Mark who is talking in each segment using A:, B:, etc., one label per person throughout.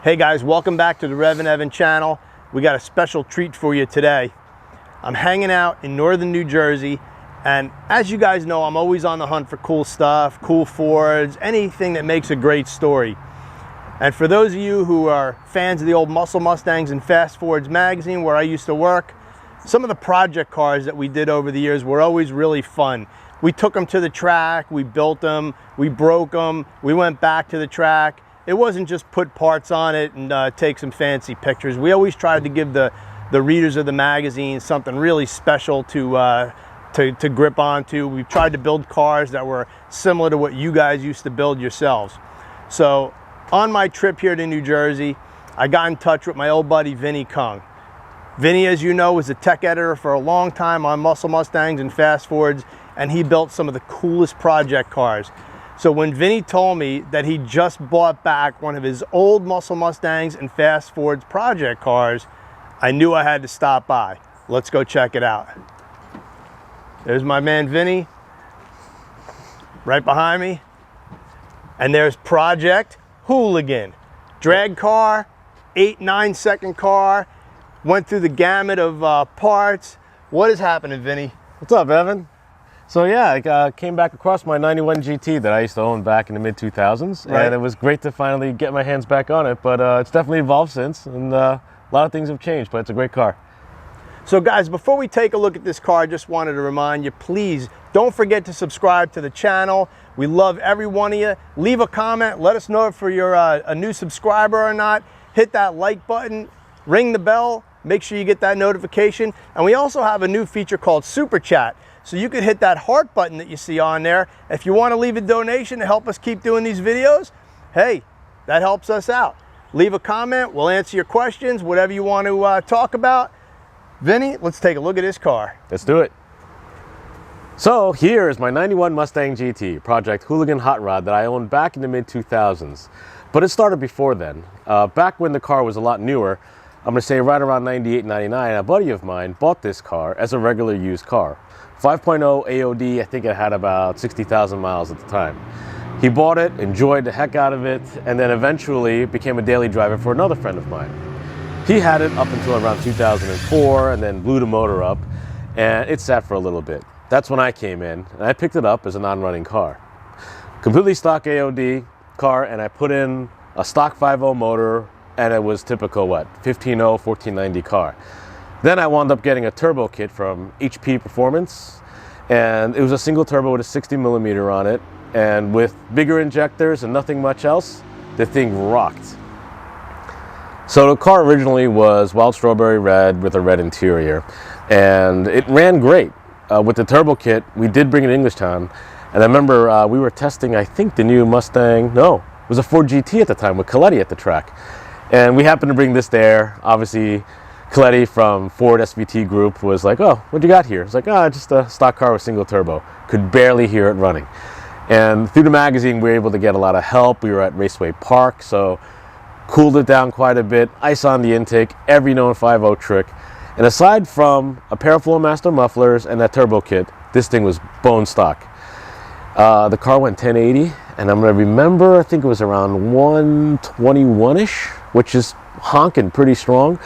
A: Hey guys, welcome back to the REVan channel. We got a special treat for you today. I'm hanging out in northern New Jersey, and as you guys know, I'm always on the hunt for cool stuff, cool Fords, anything that makes a great story. And for those of you who are fans of the old Muscle Mustangs and Fast Fords magazine where I used to work, some of the project cars that we did over the years were always really fun. We took them to the track, we built them, we broke them, we went back to the track. It wasn't just put parts on it and take some fancy pictures. We always tried to give the readers of the magazine something really special to grip onto. We've tried to build cars that were similar to what you guys used to build yourselves. So on my trip here to New Jersey, I got in touch with my old buddy Vinnie Kung. Vinnie, as you know, was a tech editor for a long time on Muscle Mustangs and Fast Fords, and he built some of the coolest project cars. So when Vinnie told me that he just bought back one of his old Muscle Mustangs and Fast Fords project cars, I knew I had to stop by. Let's go check it out. There's my man Vinnie, right behind me. And there's Project Hooligan. Drag car, 8-9 second car, went through the gamut of parts. What is happening, Vinnie?
B: What's up, Evan? So yeah, I came back across my 91 GT that I used to own back in the mid-2000s,
A: right.
B: And it was great to finally get my hands back on it, but it's definitely evolved since, and a lot of things have changed, but it's a great car.
A: So guys, before we take a look at this car, I just wanted to remind you, please don't forget to subscribe to the channel. We love every one of you. Leave a comment, let us know if you're a new subscriber or not. Hit that like button, ring the bell, make sure you get that notification. And we also have a new feature called Super Chat. So you can hit that heart button that you see on there. If you want to leave a donation to help us keep doing these videos, hey, that helps us out. Leave a comment, we'll answer your questions, whatever you want to talk about. Vinnie, let's take a look at this car.
B: Let's do it. So here is my 91 Mustang GT, Project Hooligan hot rod that I owned back in the mid-2000s. But it started before then. Back when the car was a lot newer, I'm going to say right around 98, 99, a buddy of mine bought this car as a regular used car. 5.0 AOD, I think it had about 60,000 miles at the time. He bought it, enjoyed the heck out of it, and then eventually became a daily driver for another friend of mine. He had it up until around 2004 and then blew the motor up, and it sat for a little bit. That's when I came in, and I picked it up as a non-running car. Completely stock AOD car, and I put in a stock 5.0 motor, and it was typical, 15.0, 1490 car. Then I wound up getting a turbo kit from HP Performance, and it was a single turbo with a 60mm on it, and with bigger injectors and nothing much else, the thing rocked. So the car originally was wild strawberry red with a red interior, and it ran great. With the turbo kit, we did bring it to Englishtown, and I remember we were testing, I think, the new Mustang, no, it was a Ford GT at the time with Coletti at the track. And we happened to bring this there. Obviously, Coletti from Ford SVT Group was like, oh, what you got here? It's like, oh, just a stock car with single turbo. Could barely hear it running. And through the magazine, we were able to get a lot of help. We were at Raceway Park, so cooled it down quite a bit. Ice on the intake, every known 5.0 trick. And aside from a pair of Flowmaster mufflers and that turbo kit, this thing was bone stock. The car went 1080, and I'm going to remember, I think it was around 121-ish, which is honking pretty strong.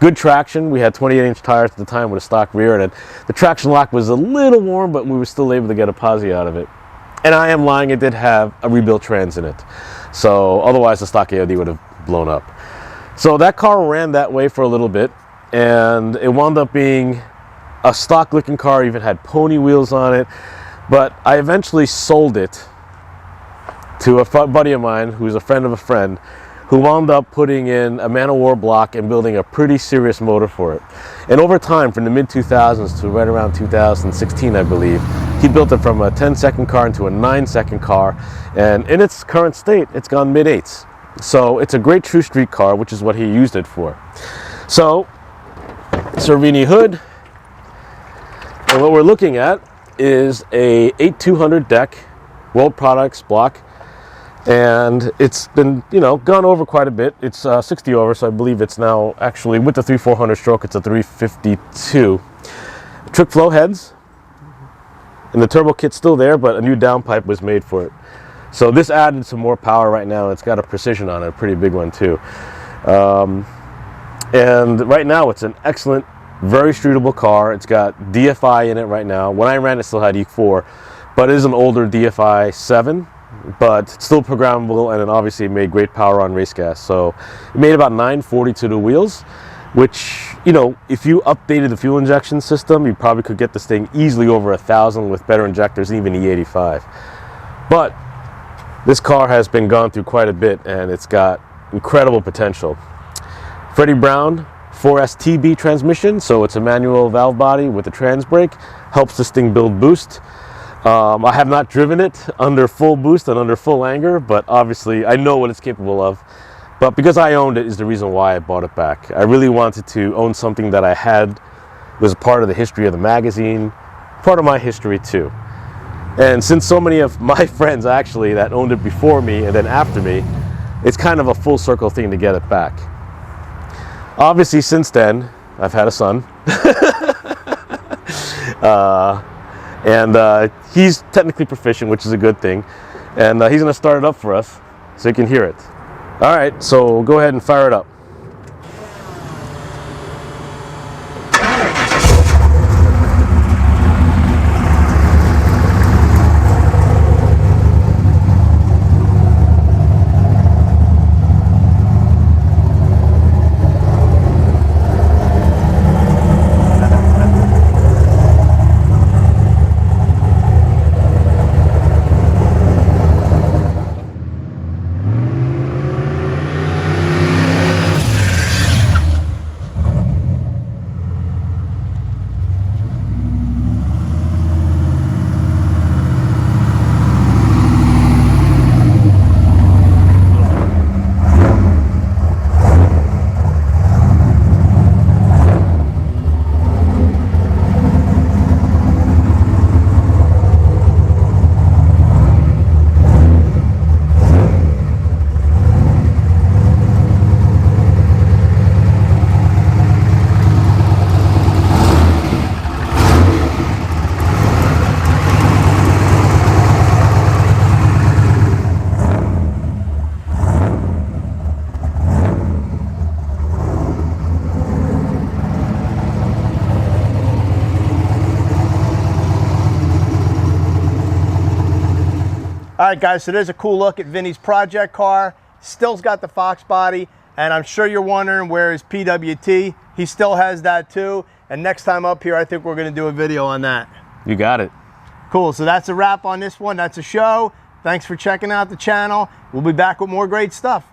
B: Good traction. We had 28-inch tires at the time with a stock rear, and the traction lock was a little warm, but we were still able to get a posi out of it. And I am lying, it did have a rebuilt trans in it. So otherwise the stock AOD would have blown up. So that car ran that way for a little bit, and it wound up being a stock looking car, even had pony wheels on it. But I eventually sold it to a buddy of mine who's a friend of a friend, who wound up putting in a man-of-war block and building a pretty serious motor for it. And over time, from the mid-2000s to right around 2016, I believe, he built it from a 10-second car into a 9-second car, and in its current state, it's gone mid-8s. So it's a great true street car, which is what he used it for. So, Cervini hood, and what we're looking at is a 8200 deck, World Products block, and it's been, gone over quite a bit. It's 60 over, so I believe it's now actually, with the 3400 stroke, it's a 352. Trick flow heads, and the turbo kit's still there, but a new downpipe was made for it. So this added some more power right now. It's got a precision on it, a pretty big one too. And right now it's an excellent, very streetable car. It's got DFI in it right now. When I ran it still had E4, but it is an older DFI 7, but it's still programmable, and it obviously made great power on race gas. So it made about 940 to the wheels, which, you know, if you updated the fuel injection system, you probably could get this thing easily over 1,000 with better injectors, even E85. But this car has been gone through quite a bit, and it's got incredible potential. Freddie Brown 4STB transmission, so it's a manual valve body with a trans brake, helps this thing build boost. I have not driven it under full boost and under full anger, but obviously I know what it's capable of. But because I owned it is the reason why I bought it back. I really wanted to own something that I had, was part of the history of the magazine, part of my history too. And since so many of my friends actually that owned it before me and then after me, it's kind of a full circle thing to get it back. Obviously since then, I've had a son. And he's technically proficient, which is a good thing. And he's gonna start it up for us so you can hear it. All right, so go ahead and fire it up.
A: All right, guys, so there's a cool look at Vinny's project car. Still's got the Foxbody, and I'm sure you're wondering where his PWT. He still has that too, and next time up here, I think we're gonna do a video on that.
B: You got it.
A: Cool, so that's a wrap on this one. That's a show. Thanks for checking out the channel. We'll be back with more great stuff.